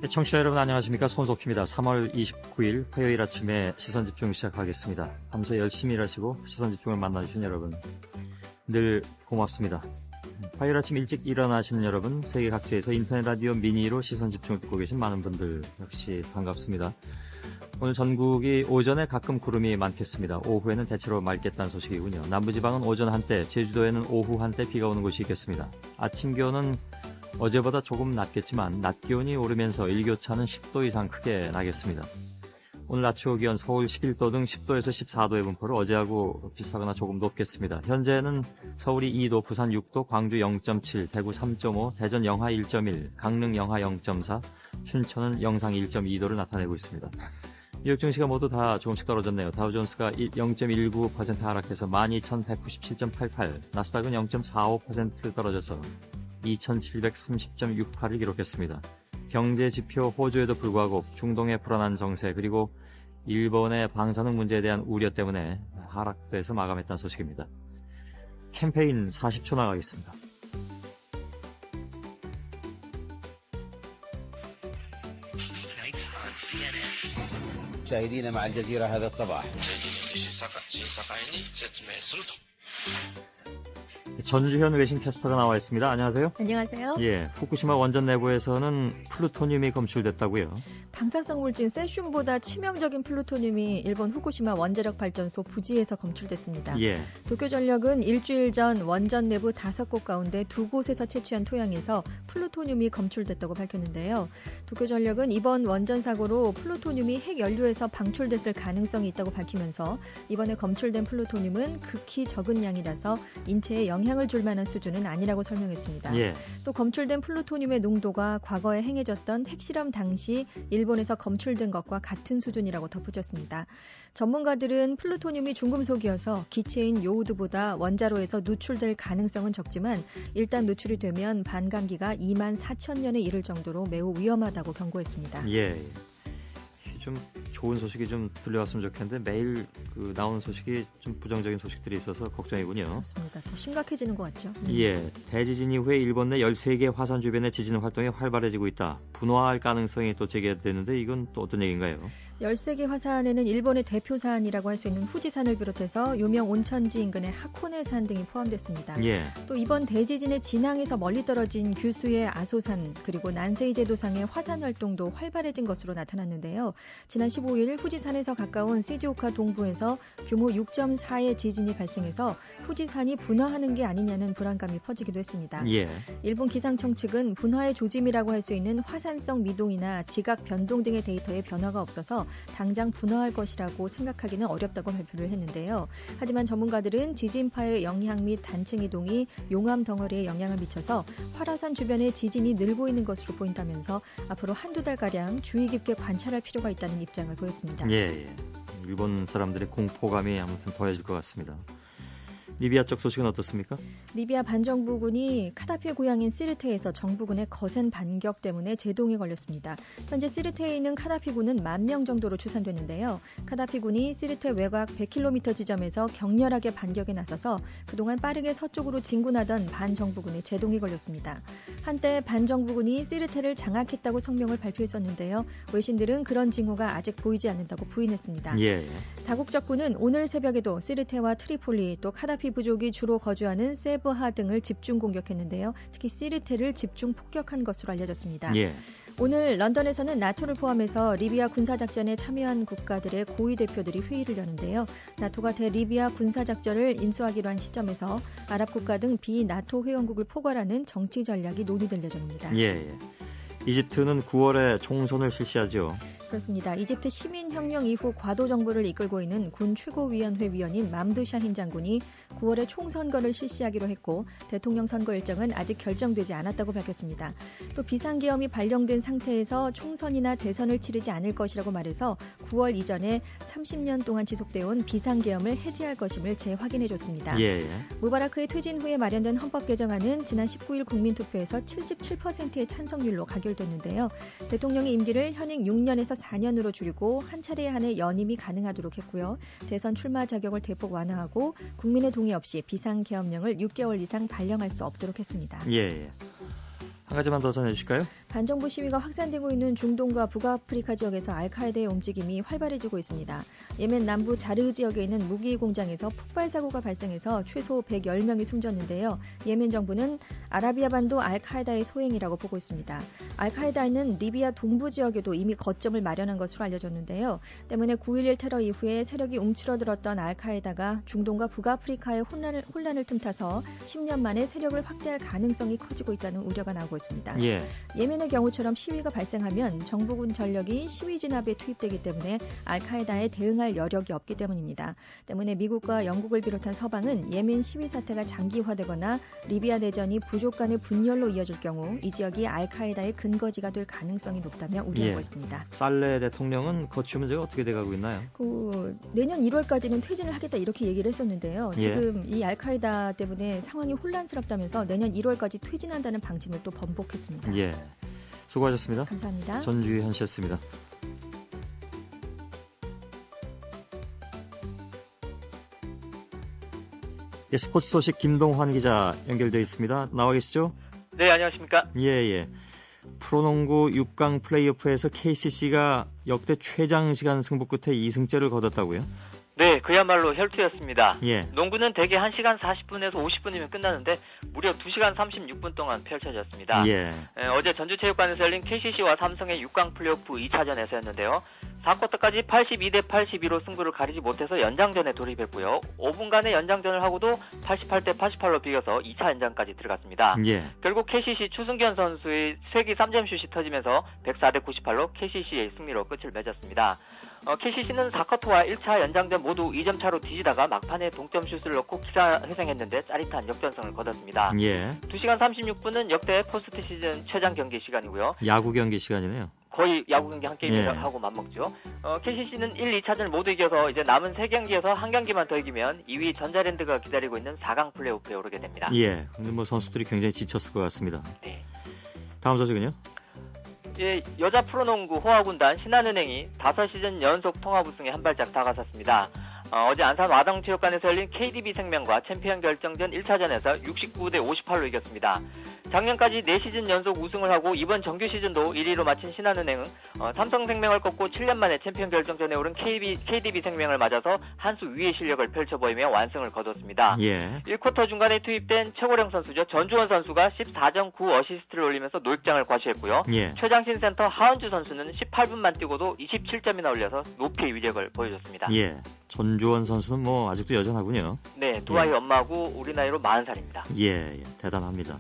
청취자 여러분 안녕하십니까, 손석희입니다. 3월 29일 화요일 아침에 시선집중 시작하겠습니다. 밤새 열심히 일하시고 시선집중을 만나주신 여러분 늘 고맙습니다. 화요일 아침 일찍 일어나시는 여러분, 세계 각지에서 인터넷 라디오 미니로 시선집중을 듣고 계신 많은 분들 역시 반갑습니다. 오늘 전국이 오전에 가끔 구름이 많겠습니다. 오후에는 대체로 맑겠다는 소식이군요. 남부지방은 오전 한때, 제주도에는 오후 한때 비가 오는 곳이 있겠습니다. 아침 기온은 어제보다 조금 낮겠지만 낮 기온이 오르면서 일교차는 10도 이상 크게 나겠습니다. 오늘 낮 최고 기온 서울 11도 등 10도에서 14도의 분포로 어제하고 비슷하거나 조금 높겠습니다. 현재는 서울이 2도, 부산 6도, 광주 0.7, 대구 3.5, 대전 영하 1.1, 강릉 영하 0.4, 춘천은 영상 1.2도를 나타내고 있습니다. 뉴욕 증시가 모두 다 조금씩 떨어졌네요. 다우존스가 0.19% 하락해서 12,197.88, 나스닥은 0.45% 떨어져서 2,730.68을 기록했습니다. 경제지표 호조에도 불구하고 중동의 불안한 정세, 그리고 일본의 방사능 문제에 대한 우려 때문에 하락돼서 마감했다는 소식입니다. 캠페인 40초 나가겠습니다. مشاهدينا مع الجزيرة هذا الصباح. 전주현 외신 캐스터가 나와 있습니다. 안녕하세요. 안녕하세요. 예, 후쿠시마 원전 내부에서는 플루토늄이 검출됐다고요. 방사성 물질 세슘보다 치명적인 플루토늄이 일본 후쿠시마 원자력 발전소 부지에서 검출됐습니다. 예, 도쿄전력은 일주일 전 원전 내부 5곳 가운데 2곳에서 채취한 토양에서 플루토늄이 검출됐다고 밝혔는데요. 도쿄전력은 이번 원전 사고로 플루토늄이 핵연료에서 방출됐을 가능성이 있다고 밝히면서 이번에 검출된 플루토늄은 극히 적은 양이라서 인체에 영향을 줄 만한 수준은 아니라고 설명했습니다. 예, 또 검출된 플루토늄의 농도가 과거에 행해졌던 핵실험 당시 일본에서 검출된 것과 같은 수준이라고 덧붙였습니다. 전문가들은 플루토늄이 중금속이어서 기체인 요오드보다 원자로에서 누출될 가능성은 적지만 일단 누출이 되면 반감기가 24,000년에 이를 정도로 매우 위험하다고 경고했습니다. 예. 좀 좋은 소식이 좀 들려왔으면 좋겠는데 매일 나오는 소식이 좀 부정적인 소식들이 있어서 걱정이군요. 그렇습니다. 더 심각해지는 것 같죠. 예, 대지진 이후에 일본 내 13개 화산 주변의 지진 활동이 활발해지고 있다. 분화할 가능성이 또 제기되는데 이건 또 어떤 얘기인가요? 13개 화산에는 일본의 대표산이라고 할 수 있는 후지산을 비롯해서 유명 온천지 인근의 하코네산 등이 포함됐습니다. 예, 또 이번 대지진의 진앙에서 멀리 떨어진 규슈의 아소산 그리고 난세이 제도상의 화산 활동도 활발해진 것으로 나타났는데요. 지난 15일 후지산에서 가까운 시즈오카 동부에서 규모 6.4의 지진이 발생해서 후지산이 분화하는 게 아니냐는 불안감이 퍼지기도 했습니다. 예, 일본 기상청 측은 분화의 조짐이라고 할 수 있는 화산성 미동이나 지각 변동 등의 데이터에 변화가 없어서 당장 분화할 것이라고 생각하기는 어렵다고 발표를 했는데요. 하지만 전문가들은 지진파의 영향 및 단층 이동이 용암 덩어리에 영향을 미쳐서 활화산 주변에 지진이 늘고 있는 것으로 보인다면서 앞으로 한두 달가량 주의 깊게 관찰할 필요가 있다는 입장을 보였습니다. 예. 일본 사람들의 공포감이 아무튼 더해질 것 같습니다. 리비아 쪽 소식은 어떻습니까? 리비아 반정부군이 카다피의 고향인 시르테에서 정부군의 거센 반격 때문에 제동이 걸렸습니다. 현재 시르테에 있는 카다피군은 10,000명 정도로 추산되는데요. 카다피군이 시르테 외곽 100km 지점에서 격렬하게 반격에 나서서 그동안 빠르게 서쪽으로 진군하던 반정부군의 제동이 걸렸습니다. 한때 반정부군이 시르테를 장악했다고 성명을 발표했었는데요. 외신들은 그런 징후가 아직 보이지 않는다고 부인했습니다. 예. 다국적군은 오늘 새벽에도 시르테와 트리폴리 또 카다피 부족이 주로 거주하는 세브하 등을 집중 공격했는데요. 특히 시르테를 집중 폭격한 것으로 알려졌습니다. 예. 오늘 런던에서는 나토를 포함해서 리비아 군사작전에 참여한 국가들의 고위 대표들이 회의를 여는데요. 나토가 대리비아 군사작전을 인수하기로 한 시점에서 아랍 국가 등 비나토 회원국을 포괄하는 정치 전략이 논의될 예정입니다. 예. 이집트는 9월에 총선을 실시하죠. 그렇습니다. 이집트 시민혁명 이후 과도 정부를 이끌고 있는 군 최고위원회 위원인 맘드 샤힌 장군이 9월에 총선거를 실시하기로 했고 대통령 선거 일정은 아직 결정되지 않았다고 밝혔습니다. 또 비상계엄이 발령된 상태에서 총선이나 대선을 치르지 않을 것이라고 말해서 9월 이전에 30년 동안 지속되어온 비상계엄을 해제할 것임을 재확인해줬습니다. 예. 무바라크의 퇴진 후에 마련된 헌법 개정안은 지난 19일 국민투표에서 77%의 찬성률로 가결됐는데요. 대통령의 임기를 현행 6년에서 4년으로 줄이고 한 차례에 한해 연임이 가능하도록 했고요. 대선 출마 자격을 대폭 완화하고 국민의 동의 없이 비상계엄령을 6개월 이상 발령할 수 없도록 했습니다. 예. 한 가지만 더 전해주실까요? 반정부 시위가 확산되고 있는 중동과 북아프리카 지역에서 알카에다의 움직임이 활발해지고 있습니다. 예멘 남부 자르 지역에 있는 무기 공장에서 폭발 사고가 발생해서 최소 110명이 숨졌는데요. 예멘 정부는 아라비아 반도 알카에다의 소행이라고 보고 있습니다. 알카에다는 리비아 동부 지역에도 이미 거점을 마련한 것으로 알려졌는데요. 때문에 9.11 테러 이후에 세력이 움츠러들었던 알카에다가 중동과 북아프리카의 혼란을 틈타서 10년 만에 세력을 확대할 가능성이 커지고 있다는 우려가 나오고 있습니다. 예멘의 경우처럼 시위가 발생하면 정부군 전력이 시위 진압에 투입되기 때문에 알카에다에 대응할 여력이 없기 때문입니다. 때문에 미국과 영국을 비롯한 서방은 예멘 시위 사태가 장기화되거나 리비아 내전이 부족 간의 분열로 이어질 경우 이 지역이 알카에다의 근거지가 될 가능성이 높다며 우려하고 있습니다. 살레 대통령은 거취 문제가 어떻게 돼가고 있나요? 내년 1월까지는 퇴진을 하겠다 이렇게 얘기를 했었는데요. 지금 이 알카에다 때문에 상황이 혼란스럽다면서 내년 1월까지 퇴진한다는 방침을 또 번복했습니다. 수고하셨습니다. 감사합니다. 전주현 씨였습니다. 스포츠 소식 김동환 기자 연결되어 있습니다. 나와 계시죠? 네, 안녕하십니까? 프로농구 6강 플레이오프에서 KCC가 역대 최장 시간 승부 끝에 2승째를 거뒀다고요? 네, 그야말로 혈투였습니다. 예. 농구는 대개 1시간 40분에서 50분이면 끝나는데 무려 2시간 36분 동안 펼쳐졌습니다. 어제 전주체육관에서 열린 KCC와 삼성의 6강 플레이오프 2차전에서였는데요. 4쿼터까지 82대 82로 승부를 가리지 못해서 연장전에 돌입했고요. 5분간의 연장전을 하고도 88대 88로 비겨서 2차 연장까지 들어갔습니다. 결국 KCC 추승견 선수의 쇄기 3점슛이 터지면서 104대 98로 KCC의 승리로 끝을 맺었습니다. KCC는 4쿼터와 1차 연장전 모두 2점 차로 뒤지다가 막판에 동점슛을 넣고 기사회생했는데 짜릿한 역전승을 거뒀습니다. 2시간 36분은 역대 포스트 시즌 최장 경기 시간이고요. 야구 경기 시간이네요. 거의 야구 경기 한 게임 하고 맞먹죠. KCC는 1, 2차전을 모두 이겨서 이제 남은 3경기에서 한 경기만 더 이기면 2위 전자랜드가 기다리고 있는 4강 플레이오프에 오르게 됩니다. 근데 뭐 선수들이 굉장히 지쳤을 것 같습니다. 네. 다음 소식은요? 여자 프로농구 호화군단 신한은행이 5시즌 연속 통합 우승에 한 발짝 다가섰습니다. 어제 안산 와동체육관에서 열린 KDB 생명과 챔피언 결정전 1차전에서 69대 58로 이겼습니다. 작년까지 4시즌 연속 우승을 하고 이번 정규 시즌도 1위로 마친 신한은행은 삼성생명을 꺾고 7년 만에 챔피언 결정전에 오른 KDB 생명을 맞아서 한 수 위의 실력을 펼쳐보이며 완승을 거뒀습니다. 1쿼터 중간에 투입된 최고령 선수죠. 전주원 선수가 14점 9 어시스트를 올리면서 노익장을 과시했고요. 최장신 센터 하은주 선수는 18분만 뛰고도 27점이나 올려서 높이의 위력을 보여줬습니다. 전주원 선수는 뭐 아직도 여전하군요. 네, 두 아이 엄마고 우리 나이로 40살입니다. 대단합니다.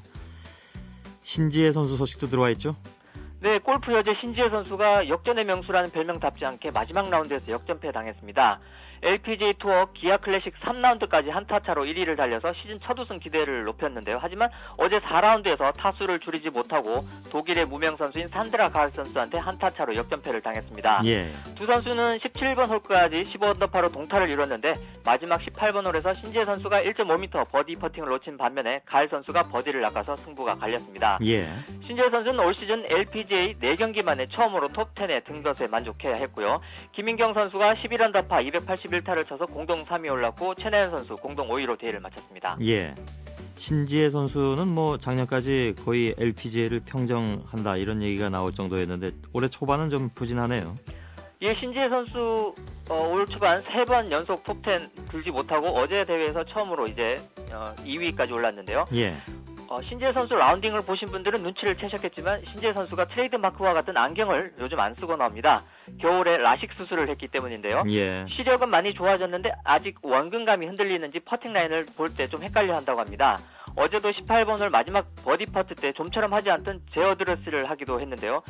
신지혜 선수 소식도 들어와 있죠? 네, 골프 여제 신지혜 선수가 역전의 명수라는 별명답지 않게 마지막 라운드에서 역전패 당했습니다. LPGA 투어 기아 클래식 3라운드까지 한타 차로 1위를 달려서 시즌 첫 우승 기대를 높였는데요. 하지만 어제 4라운드에서 타수를 줄이지 못하고 독일의 무명 선수인 산드라 가을 선수한테 한타 차로 역전패를 당했습니다. 두 선수는 17번 홀까지 15언더파로 동타를 이뤘는데 마지막 18번 홀에서 신지혜 선수가 1.5m 버디 퍼팅을 놓친 반면에 가을 선수가 버디를 낚아서 승부가 갈렸습니다. 신지혜 선수는 올 시즌 LPGA 4경기 만에 처음으로 톱10에 든 것에 만족해야 했고요. 김인경 선수가 11언더파 281타를 쳐서 공동 3위 올랐고 최나연 선수 공동 5위로 대회를 마쳤습니다. 신지혜 선수는 뭐 작년까지 거의 LPGA를 평정한다 이런 얘기가 나올 정도였는데 올해 초반은 좀 부진하네요. 신지혜 선수 올 초반 3번 연속 톱10 들지 못하고 어제 대회에서 처음으로 이제 2위까지 올랐는데요. 신지혜 선수 라운딩을 보신 분들은 눈치를 채셨겠지만 신지혜 선수가 트레이드 마크와 같은 안경을 요즘 안 쓰고 나옵니다. 겨울에 라식 수술을 했기 때문인데요. 시력은 많이 좋아졌는데 아직 원근감이 흔들리는지 퍼팅 라인을 볼 때 좀 헷갈려 한다고 합니다. 어제도 18번 홀 마지막 버디 퍼트 때 좀처럼 하지 않던 제어드레스를 하기도 했는데요.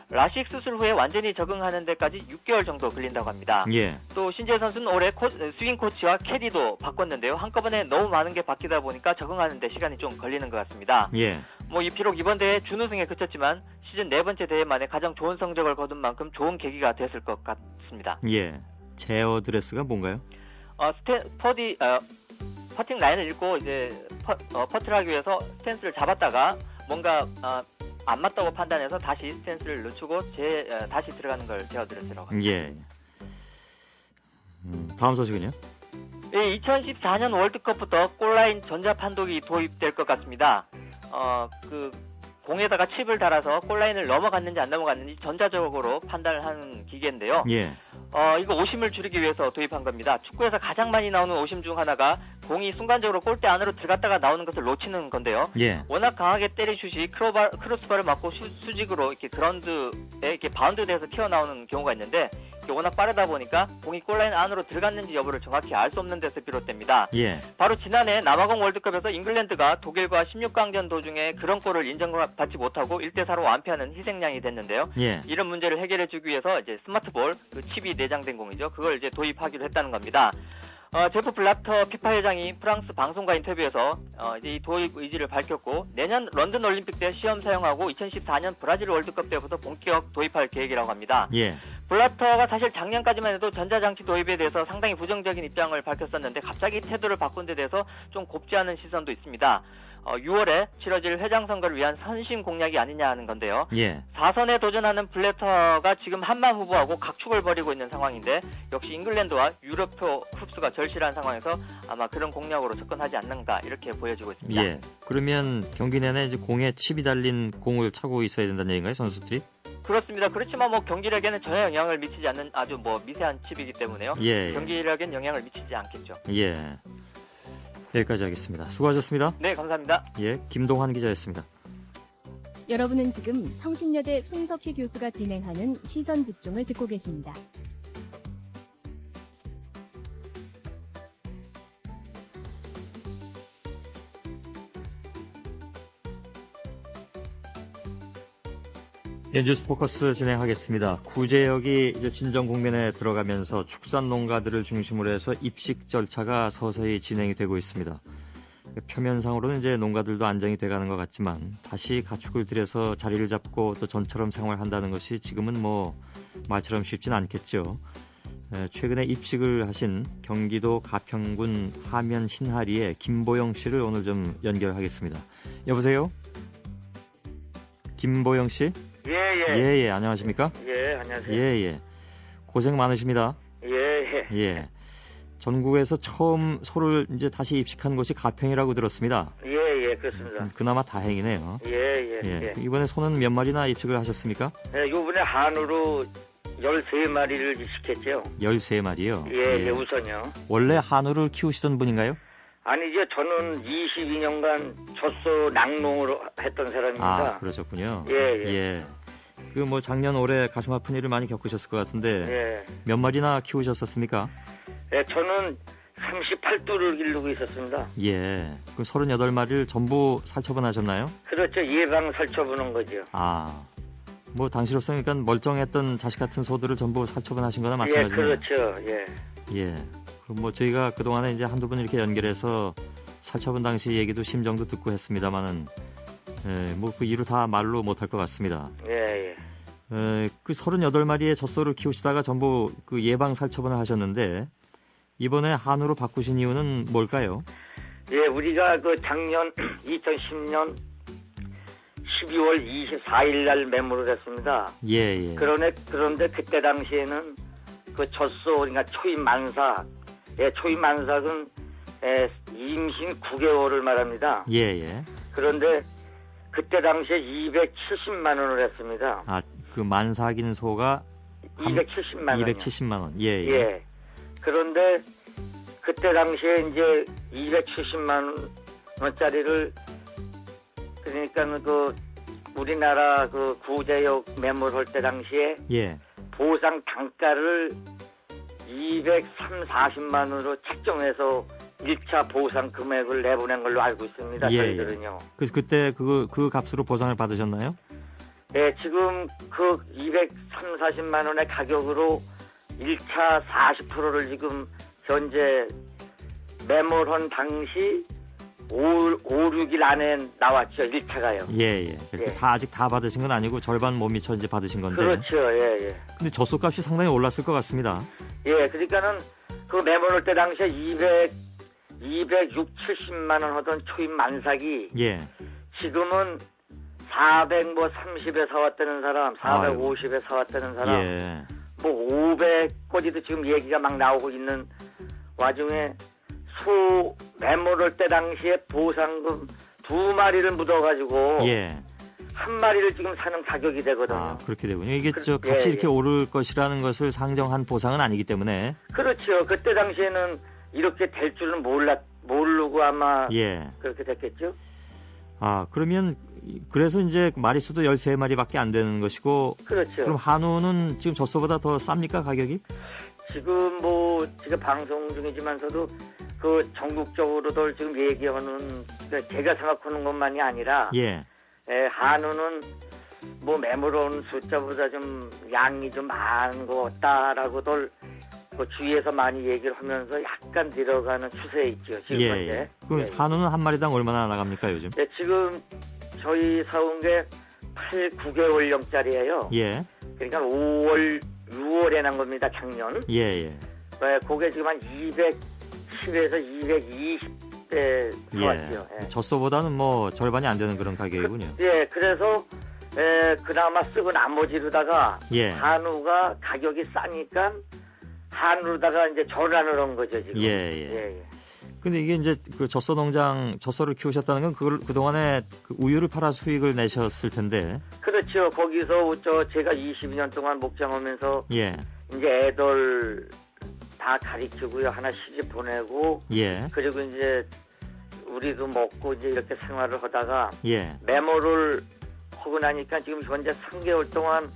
라식 수술 후에 완전히 적응하는 데까지 6개월 정도 걸린다고 합니다. 또 신지혜 선수는 올해 스윙 코치와 캐디도 바꿨는데요. 한꺼번에 너무 많은 게 바뀌다 보니까 적응하는 데 시간이 좀 걸리는 것 같습니다. 비록 이번 대회 준우승에 그쳤지만 시즌 4번째 대회 만에 가장 좋은 성적을 거둔 만큼 좋은 계기가 됐을 것 같습니다. 제어드레스가 뭔가요? 퍼팅 라인을 읽고 이제 퍼트를 하기 위해서 스탠스를 잡았다가 뭔가 안 맞다고 판단해서 다시 스탠스를 늦추고 다시 들어가는 걸 제어드레스라고 합니다. 다음 소식은요? 2014년 월드컵부터 골라인 전자판독이 도입될 것 같습니다. 공에다가 칩을 달아서 골라인을 넘어갔는지 안 넘어갔는지 전자적으로 판단을 하는 기계인데요. 예. 이거 오심을 줄이기 위해서 도입한 겁니다. 축구에서 가장 많이 나오는 오심 중 하나가 공이 순간적으로 골대 안으로 들어갔다가 나오는 것을 놓치는 건데요. 예. 워낙 강하게 때리슛이 크로스바를 맞고 수직으로 이렇게 그라운드에 이렇게 바운드돼서 튀어나오는 경우가 있는데 이게 워낙 빠르다 보니까 공이 골라인 안으로 들어갔는지 여부를 정확히 알 수 없는 데서 비롯됩니다. 예. 바로 지난해 남아공 월드컵에서 잉글랜드가 독일과 16강전 도중에 그런 골을 인정받지 못하고 1대4로 완패하는 희생양이 됐는데요. 예. 이런 문제를 해결해주기 위해서 이제 스마트볼, 그 칩이 내장된 공이죠. 그걸 이제 도입하기로 했다는 겁니다. 제프 블라터 피파 회장이 프랑스 방송과 인터뷰에서 이제 이 도입 의지를 밝혔고 내년 런던 올림픽 때 시험 사용하고 2014년 브라질 월드컵 때부터 본격 도입할 계획이라고 합니다. 예. 블라터가 사실 작년까지만 해도 전자장치 도입에 대해서 상당히 부정적인 입장을 밝혔었는데 갑자기 태도를 바꾼 데 대해서 좀 곱지 않은 시선도 있습니다. 6월에 치러질 회장 선거를 위한 선심 공략이 아니냐 하는 건데요. 예. 4선에 도전하는 블래터가 지금 한만 후보하고 각축을 벌이고 있는 상황인데 역시 잉글랜드와 유럽표 흡수가 절실한 상황에서 아마 그런 공략으로 접근하지 않는가 이렇게 보여지고 있습니다. 예. 그러면 경기 내내 이제 공에 칩이 달린 공을 차고 있어야 된다는 얘기인가요, 선수들이? 그렇습니다. 그렇지만 뭐 경기력에는 전혀 영향을 미치지 않는 아주 뭐 미세한 칩이기 때문에요. 예. 경기력엔 영향을 미치지 않겠죠. 예. 여기까지 하겠습니다. 수고하셨습니다. 네, 감사합니다. 예, 김동환 기자였습니다. 여러분은 지금 성신여대 손석희 교수가 진행하는 시선 집중을 듣고 계십니다. 예, 뉴스 포커스 진행하겠습니다. 구제역이 이제 진정 국면에 들어가면서 축산 농가들을 중심으로 해서 입식 절차가 서서히 진행이 되고 있습니다. 표면상으로는 이제 농가들도 안정이 돼가는 것 같지만 다시 가축을 들여서 자리를 잡고 또 전처럼 생활한다는 것이 지금은 뭐 말처럼 쉽진 않겠죠. 최근에 입식을 하신 경기도 가평군 하면 신하리의 김보영 씨를 오늘 좀 연결하겠습니다. 여보세요? 김보영 씨? 예, 안녕하십니까? 예, 안녕하세요. 예. 고생 많으십니다. 예. 전국에서 처음 소를 이제 다시 입식한 곳이 가평이라고 들었습니다. 예, 그렇습니다. 그나마 다행이네요. 예. 이번에 소는 몇 마리나 입식을 하셨습니까? 요번에 한우로 13마리를 입식했죠. 13마리요? 예, 우선요. 원래 한우를 키우시던 분인가요? 아니죠. 저는 22년간 젖소 낙농을 했던 사람입니다. 아, 그러셨군요. 예. 그 뭐 작년 올해 가슴 아픈 일을 많이 겪으셨을 것 같은데 몇 마리나 키우셨었습니까? 예, 저는 38두를 기르고 있었습니다. 예. 그 38마리를 전부 살처분하셨나요? 그렇죠. 예방 살처분한 거죠. 아. 뭐 당시로서 그러니까 멀쩡했던 자식 같은 소들을 전부 살처분하신 거나 마찬가지네요. 예, 그렇죠. 예. 그럼 뭐 저희가 그동안에 이제 한두 분 이렇게 연결해서 살처분 당시 얘기도 심정도 듣고 했습니다만은 뭐 그 이루 다 말로 못할 것 같습니다. 예. 그 38마리의 젖소를 키우시다가 전부 그 예방 살처분을 하셨는데 이번에 한우로 바꾸신 이유는 뭘까요? 예, 우리가 그 작년 2010년 12월 24일 날 매물을 했습니다. 예. 그런데 그때 당시에는 그 젖소, 그러니까 초임 만삭, 초임 만삭은 임신 9개월을 말합니다. 예. 그런데 그때 당시에 270만 원을 했습니다. 아, 그 만삭인 소가 270만 원이요. 270만 원. 예. 그런데 그때 당시에 이제 270만 원짜리를 그러니까 그 우리나라 그 구제역 매물할 때 당시에 보상 단가를 240만 원으로 책정해서 1차 보상 금액을 내보낸 걸로 알고 있습니다. 저희들은요. 그래서 그때 그 값으로 보상을 받으셨나요? 네, 지금 그 240만 원의 가격으로 1차 40%를 지금 현재 매몰한 당시 6일 안에 나왔죠. 1차가요. 예. 다 아직 다 받으신 건 아니고 절반 못 미쳐 이제 받으신 건데. 그렇죠. 예. 근데 젖소값이 상당히 올랐을 것 같습니다. 예, 그러니까는 그 매몰할 때 당시에 260~70만 원 하던 초임 만삭이 지금은 430에 사왔다는 사람, 450에 사왔다는 사람, 뭐 500까지도 지금 얘기가 막 나오고 있는 와중에 소 매몰할 때 당시에 보상금 2마리를 묻어가지고 한 마리를 지금 사는 가격이 되거든요. 아, 그렇게 되군요. 이게 그, 저 값이 예, 이렇게 예. 오를 것이라는 것을 상정한 보상은 아니기 때문에. 그렇죠. 그때 당시에는 이렇게 될 줄은 모르고 아마 예. 그렇게 됐겠죠. 아, 그러면 그래서 이제 마리수도 13마리밖에 안 되는 것이고. 그렇죠. 그럼 한우는 지금 젖소보다 더 쌉니까, 가격이? 지금 지금 방송 중이지만서도 그 전국적으로도 지금 얘기하는 제가 생각하는 것만이 아니라 예. 한우는 뭐 매물온 숫자보다 좀 양이 좀 많은 것 같다라고들 그 주위에서 많이 얘기를 하면서 약간 내려가는 추세에 있죠. 지금 예. 현재. 예. 그럼 예. 한우는 한 마리당 얼마나 나갑니까, 요즘? 네, 지금 저희 사온 게 9개월령짜리예요. 예. 그러니까 6월에 난 겁니다. 작년. 예, 예. 그게 지금 한 210에서 220대 나왔죠. 예. 젖소보다는 뭐 절반이 안 되는 그런 가격이군요. 그래서 그나마 쓰고 나머지로다가 예. 한우가 가격이 싸니까 한우로다가 이제 전환을 한 거죠 지금. 예. 근데 이게 이제 그 젖소 농장 젖소를 키우셨다는 건 그걸 그동안에 그 우유를 팔아 수익을 내셨을 텐데. 그렇죠. 거기서 제가 22년 동안 목장하면서 예. 이제 애들 다 가르치고요. 하나 시집 보내고. 예. 그리고 이제 우리도 먹고 이제 이렇게 생활을 하다가 예. 메모를 하고 나니까 지금 현재 3개월 동안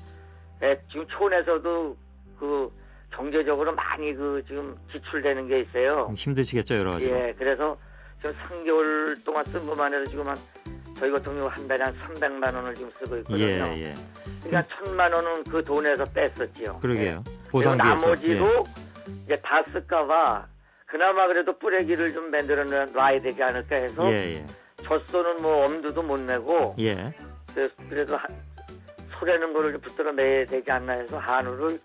지금 촌에서도 그 경제적으로 많이 지금 지출되는 게 있어요. 힘드시겠죠, 여러 가지로. 예, 그래서 지금 3개월 동안 쓴 것만 해도 지금 저희 같은 경우 한 달에 한 300만 원을 지금 쓰고 있거든요. 예. 그러니까 1,000만 원은 그 돈에서 뺐었지요. 그러게요. 그리고 보상비에서. 나머지도 이제 다 쓸까봐 그나마 그래도 뿌레기를 좀 만들어 놔야 되지 않을까 해서 예. 젖소는 뭐 엄두도 못 내고 예. 그래도 소래는 거를 붙들어 내야 되지 않나 해서 한우를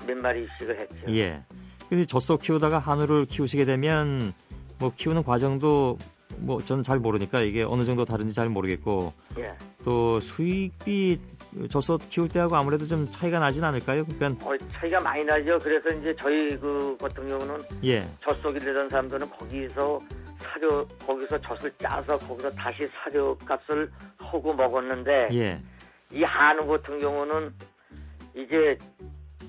몇 마리씩을 했죠. 예. 근데 젖소 키우다가 한우를 키우시게 되면 뭐 키우는 과정도 뭐 저는 잘 모르니까 이게 어느 정도 다른지 잘 모르겠고 예. 또 수익비 젖소 키울 때하고 아무래도 좀 차이가 나진 않을까요? 그러니까 차이가 많이 나죠. 그래서 이제 저희 같은 경우는 예. 젖소 기르던 사람들은 거기서 젖을 짜서 거기서 다시 사료 값을 하고 먹었는데 예. 이 한우 같은 경우는 이제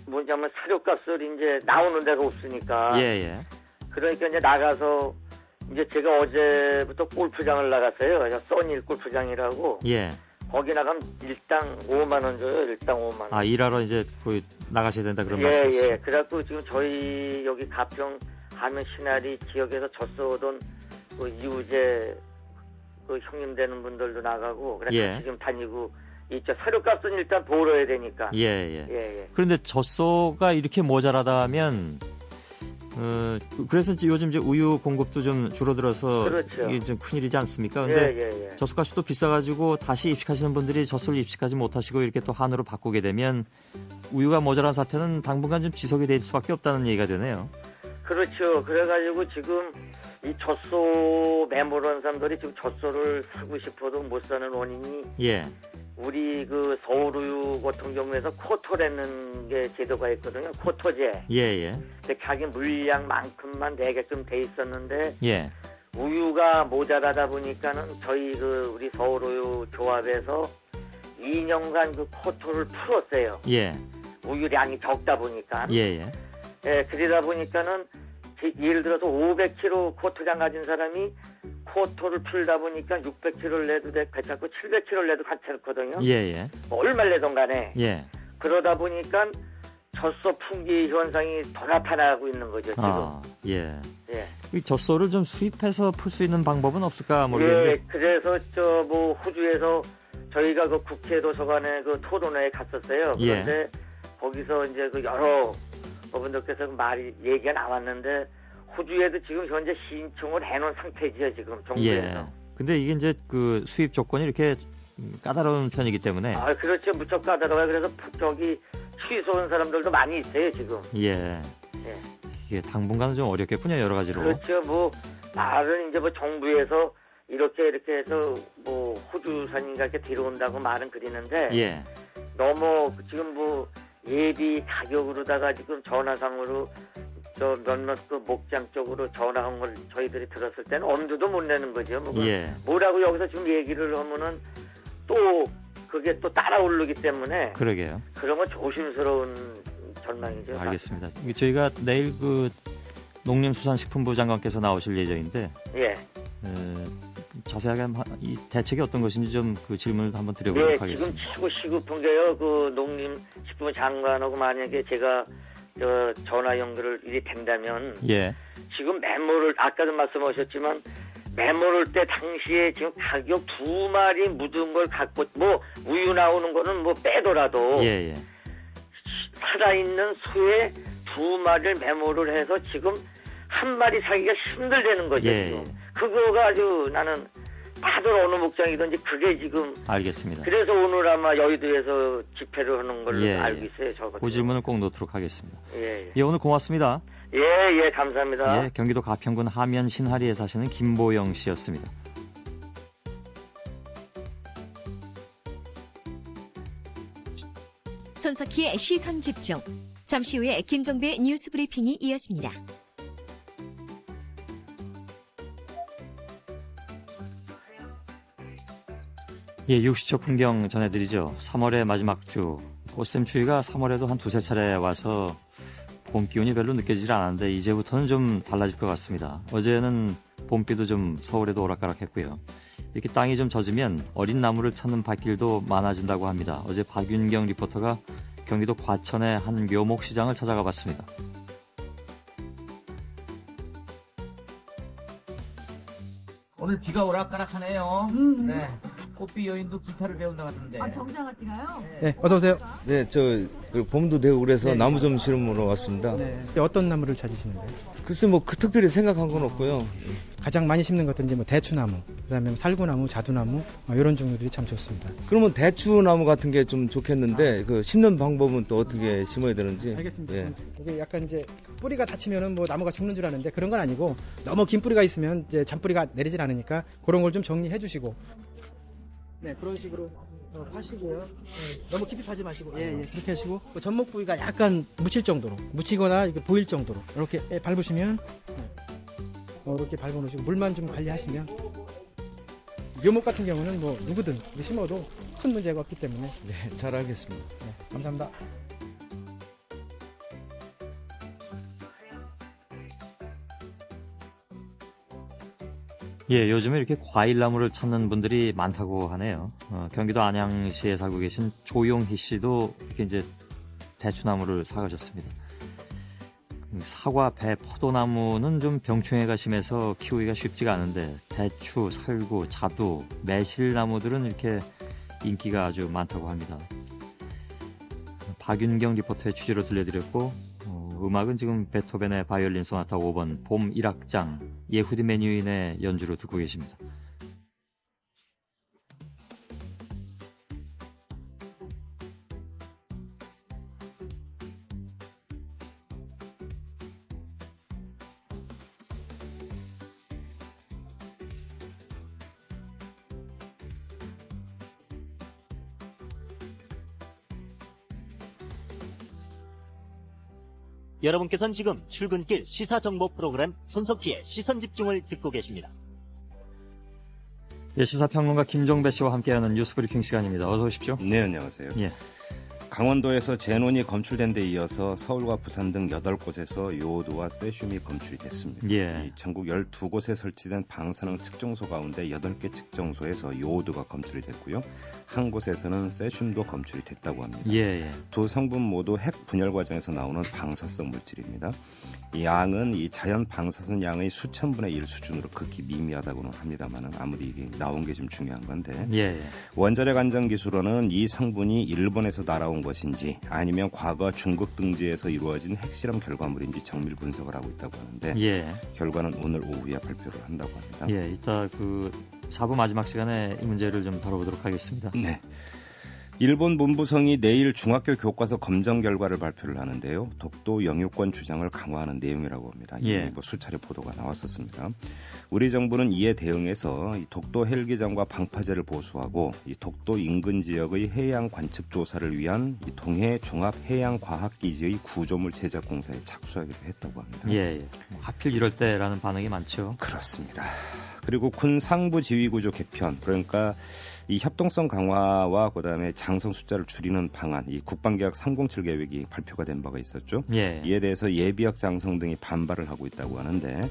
뭐냐면 사료값을 이제 나오는 데가 없으니까. 예. 그러니까 이제 나가서 이제 제가 어제부터 골프장을 나갔어요. 써닐 골프장이라고. 예. 거기 나가면 일당 5만 원 줘요. 일당 5만 원. 아, 일하러 이제 거기 나가셔야 된다 그런 말씀이시죠? 예. 그래갖고 지금 저희 여기 가평 하면 시나리 지역에서 젖소던 그 이우재 그 형님 되는 분들도 나가고 그래서 예. 지금 다니고 있죠. 사료값은 일단 벌어야 되니까. 예. 그런데 젖소가 이렇게 모자라다면 그래서 요즘 이제 우유 공급도 좀 줄어들어서 그렇죠. 이게 좀 큰일이지 않습니까? 근데 예. 젖소값이 또 비싸가지고 다시 입식하시는 분들이 젖소를 입식하지 못하시고 이렇게 또 한우로 바꾸게 되면 우유가 모자란 사태는 당분간 좀 지속이 될 수밖에 없다는 얘기가 되네요. 그렇죠. 그래가지고 지금 이 젖소 매몰한 사람들이 지금 젖소를 사고 싶어도 못 사는 원인이 예. 우리 그 서울우유 같은 경우에서 쿼터라는 게 제도가 있거든요. 쿼터제. 예. 근데 자기 물량만큼만 내게끔 돼 있었는데 예. 우유가 모자라다 보니까는 저희 우리 서울우유 조합에서 2년간 그 쿼터를 풀었어요. 예. 우유량이 적다 보니까. 예. 그러다 보니까는 예를 들어서 500kg 쿼터장 가진 사람이 쿼터를 풀다 보니까 600kg를 내도 괜찮고 700kg를 내도 괜찮거든요. 예. 얼마를 내던 간에. 예. 그러다 보니까 젖소 풍기 현상이 더 나타나고 있는 거죠, 지금. 예. 예. 이 젖소를 좀 수입해서 풀 수 있는 방법은 없을까 모르겠는데. 예, 그래서 호주에서 저희가 그 국회 도서관에 그 토론회에 갔었어요. 그런데 거기서 이제 그 여러 분들께서 얘기가 나왔는데 호주에도 지금 현재 신청을 해놓은 상태지요, 지금 정부에서. 예. 근데 이게 이제 그 수입 조건이 이렇게 까다로운 편이기 때문에. 그렇죠. 무척 까다로워요. 그래서 취소한 사람들도 많이 있어요, 지금. 예. 이게 당분간은 좀 어렵겠군요, 여러 가지로. 그렇죠. 말은 이제 정부에서 이렇게 해서 호주산인가 이렇게 들어온다고 말은 그리는데. 예. 너무 지금 예비 가격으로다가 지금 전화상으로 몇몇 그 목장 쪽으로 전화한 걸 저희들이 들었을 때는 엄두도 못 내는 거죠. 뭐라고 여기서 지금 얘기를 하면은 또 그게 또 따라 오르기 때문에 그러게요. 그런 건 조심스러운 전망이죠. 알겠습니다. 저희가 내일 그 농림수산식품부 장관께서 나오실 예정인데 예. 자세하게 이 대책이 어떤 것인지 좀 그 질문을 한번 드려보도록 예, 지금 하겠습니다. 최고 시급한 게요. 그 농림식품 장관하고 만약에 제가 전화 연결을 일이 된다면 예, 지금 메모를 아까도 말씀하셨지만 메모를 때 당시에 지금 가격 2마리 묻은 걸 갖고 뭐 우유 나오는 거는 뭐 빼더라도 예, 예. 살아있는 소의 2마리를 메모를 해서 지금 한 마리 사기가 힘들다는 거죠. 예, 지금. 예. 그거가 아주 나는 다들 어느 목장이든지 그게 지금 알겠습니다. 그래서 오늘 아마 여의도에서 집회를 하는 걸로 예, 알고 예. 있어요. 저거. 그 질문을 꼭 놓도록 하겠습니다. 예, 예, 오늘 고맙습니다. 예, 예, 감사합니다. 예, 경기도 가평군 하면 신하리에 사시는 김보영 씨였습니다. 손석희의 시선 집중. 잠시 후에 김종배의 뉴스 브리핑이 이어집니다. 예, 60초 풍경 전해드리죠. 3월의 마지막 주. 꽃샘추위가 3월에도 한 두세 차례 와서 봄 기운이 별로 느껴지질 않았는데 이제부터는 좀 달라질 것 같습니다. 어제는 봄비도 좀 서울에도 오락가락했고요. 이렇게 땅이 좀 젖으면 어린 나무를 찾는 발길도 많아진다고 합니다. 어제 박윤경 리포터가 경기도 과천의 한 묘목시장을 찾아가 봤습니다. 오늘 비가 오락가락하네요. 네. 꽃비 여인도 기타를 배운다 같은데. 정장아띠가요? 네, 어서 오세요. 네, 봄도 되고 그래서 네. 나무 좀 심으러 왔습니다. 네. 어떤 나무를 찾으시는데요? 글쎄 특별히 생각한 건 없고요. 가장 많이 심는 것들은 이제 대추나무, 그다음에 살구나무, 자두나무 이런 종류들이 참 좋습니다. 그러면 대추나무 같은 게 좀 좋겠는데 그 심는 방법은 또 어떻게 심어야 되는지. 알겠습니다. 예. 이게 약간 이제 뿌리가 다치면은 뭐 나무가 죽는 줄 아는데 그런 건 아니고 너무 긴 뿌리가 있으면 이제 잔뿌리가 내리질 않으니까 그런 걸 좀 정리해 주시고. 네, 그런 식으로 파시고요. 네, 너무 깊이 파지 마시고, 예, 그렇게 하시고 전목 부위가 약간 묻힐 정도로, 묻히거나 이렇게 보일 정도로 이렇게 밟으시면 이렇게 밟아놓으시고 물만 좀 관리하시면 묘목 같은 경우는 뭐 누구든 심어도 큰 문제가 없기 때문에 네, 잘 알겠습니다. 네, 감사합니다. 예, 요즘에 이렇게 과일나무를 찾는 분들이 많다고 하네요. 경기도 안양시에 살고 계신 조용희 씨도 이렇게 이제 대추나무를 사가셨습니다. 사과, 배, 포도나무는 좀 병충해가 심해서 키우기가 쉽지가 않은데 대추, 살구, 자두, 매실나무들은 이렇게 인기가 아주 많다고 합니다. 박윤경 리포터의 취재로 들려드렸고 음악은 지금 베토벤의 바이올린 소나타 5번 봄 1악장 예후디 메뉴인의 연주로 듣고 계십니다. 여러분께서는 지금 출근길 시사정보 프로그램 손석희의 시선집중을 듣고 계십니다. 예, 시사평론가 김종배 씨와 함께하는 뉴스브리핑 시간입니다. 어서 오십시오. 네, 안녕하세요. 예. 강원도에서 제논이 검출된 데 이어서 서울과 부산 등 8곳에서 요오드와 세슘이 검출이 됐습니다. 예. 이 전국 12곳에 설치된 방사능 측정소 가운데 8개 측정소에서 요오드가 검출이 됐고요. 한 곳에서는 세슘도 검출이 됐다고 합니다. 예. 두 성분 모두 핵 분열 과정에서 나오는 방사성 물질입니다. 이 양은 이 자연 방사선 양의 수천 분의 1 수준으로 극히 미미하다고는 합니다만 아무리 이게 나온 게 좀 중요한 건데 예. 원자력 안전 기술원은 이 성분이 일본에서 날아온 것인지 아니면 과거 중국 등지에서 이루어진 핵실험 결과물인지 정밀 분석을 하고 있다고 하는데 예. 결과는 오늘 오후에 발표를 한다고 합니다. 예, 이따 그 4부 마지막 시간에 이 문제를 좀 다뤄보도록 하겠습니다. 네. 일본 문부성이 내일 중학교 교과서 검정 결과를 발표를 하는데요. 독도 영유권 주장을 강화하는 내용이라고 합니다. 예. 이미 수차례 보도가 나왔었습니다. 우리 정부는 이에 대응해서 이 독도 헬기장과 방파제를 보수하고 이 독도 인근 지역의 해양 관측 조사를 위한 이 동해 종합 해양 과학 기지의 구조물 제작 공사에 착수하기로 했다고 합니다. 예. 하필 이럴 때라는 반응이 많죠. 그렇습니다. 그리고 군 상부 지휘 구조 개편, 그러니까 이 협동성 강화와 그다음에 장성 숫자를 줄이는 방안, 이 국방계약 307 계획이 발표가 된 바가 있었죠. 예. 이에 대해서 예비역 장성 등이 반발을 하고 있다고 하는데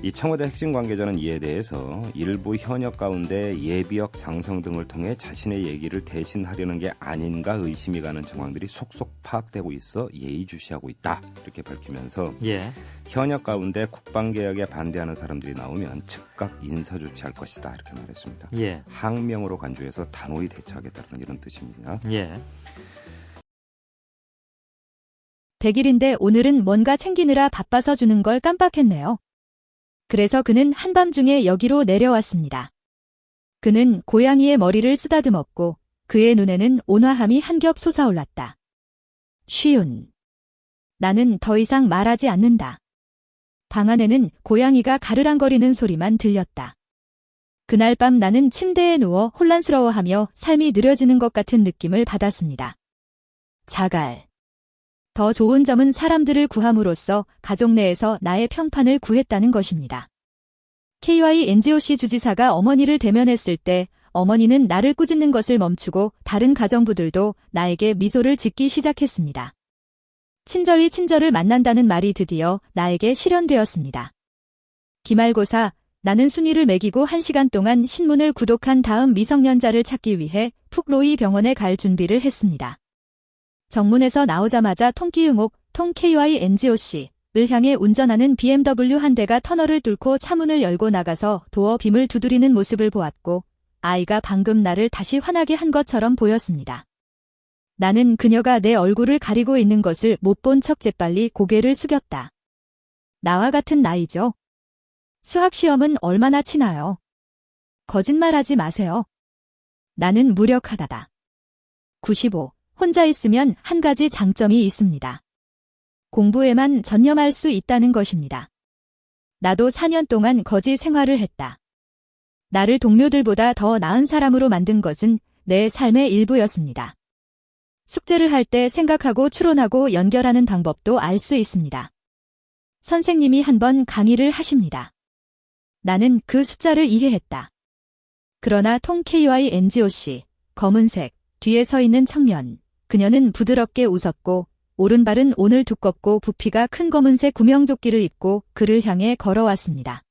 이 청와대 핵심 관계자는 이에 대해서 일부 현역 가운데 예비역 장성 등을 통해 자신의 얘기를 대신하려는 게 아닌가 의심이 가는 정황들이 속속 파악되고 있어 예의주시하고 있다 이렇게 밝히면서 예. 현역 가운데 국방개혁에 반대하는 사람들이 나오면 즉각 인사조치할 것이다 이렇게 말했습니다. 예. 항명으로 간주해서 단호히 대처하겠다는 이런 뜻입니다. 예. 100일인데 오늘은 뭔가 챙기느라 바빠서 주는 걸 깜빡했네요. 그래서 그는 한밤중에 여기로 내려왔습니다. 그는 고양이의 머리를 쓰다듬었고 그의 눈에는 온화함이 한 겹 솟아올랐다. 쉬운. 나는 더 이상 말하지 않는다. 방 안에는 고양이가 가르랑거리는 소리만 들렸다. 그날 밤 나는 침대에 누워 혼란스러워하며 삶이 느려지는 것 같은 느낌을 받았습니다. 자갈. 더 좋은 점은 사람들을 구함으로써 가족 내에서 나의 평판을 구했다는 것입니다. KYNGOC 주지사가 어머니를 대면했을 때 어머니는 나를 꾸짖는 것을 멈추고 다른 가정부들도 나에게 미소를 짓기 시작했습니다. 친절히 친절을 만난다는 말이 드디어 나에게 실현되었습니다. 기말고사, 나는 순위를 매기고 1시간 동안 신문을 구독한 다음 미성년자를 찾기 위해 푹로이 병원에 갈 준비를 했습니다. 정문에서 나오자마자 통기응옥, KYNGOC를 향해 운전하는 BMW 한 대가 터널을 뚫고 차문을 열고 나가서 도어 빔을 두드리는 모습을 보았고 아이가 방금 나를 다시 화나게 한 것처럼 보였습니다. 나는 그녀가 내 얼굴을 가리고 있는 것을 못 본 척 재빨리 고개를 숙였다. 나와 같은 나이죠. 수학시험은 얼마나 치나요? 거짓말하지 마세요. 나는 무력하다다. 95. 혼자 있으면 한 가지 장점이 있습니다. 공부에만 전념할 수 있다는 것입니다. 나도 4년 동안 거지 생활을 했다. 나를 동료들보다 더 나은 사람으로 만든 것은 내 삶의 일부였습니다. 숙제를 할 때 생각하고 추론하고 연결하는 방법도 알 수 있습니다. 선생님이 한 번 강의를 하십니다. 나는 그 숫자를 이해했다. 그러나 KYNGOC, 검은색, 뒤에 서 있는 청년, 그녀는 부드럽게 웃었고 오른발은 오늘 두껍고 부피가 큰 검은색 구명조끼를 입고 그를 향해 걸어왔습니다.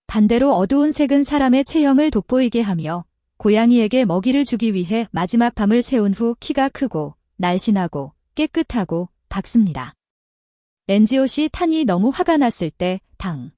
반대로 어두운 색은 사람의 체형을 돋보이게 하며 고양이에게 먹이를 주기 위해 마지막 밤을 새운 후 키가 크고 날씬하고 깨끗하고 밝습니다. NGOC 탄이 너무 화가 났을 때 당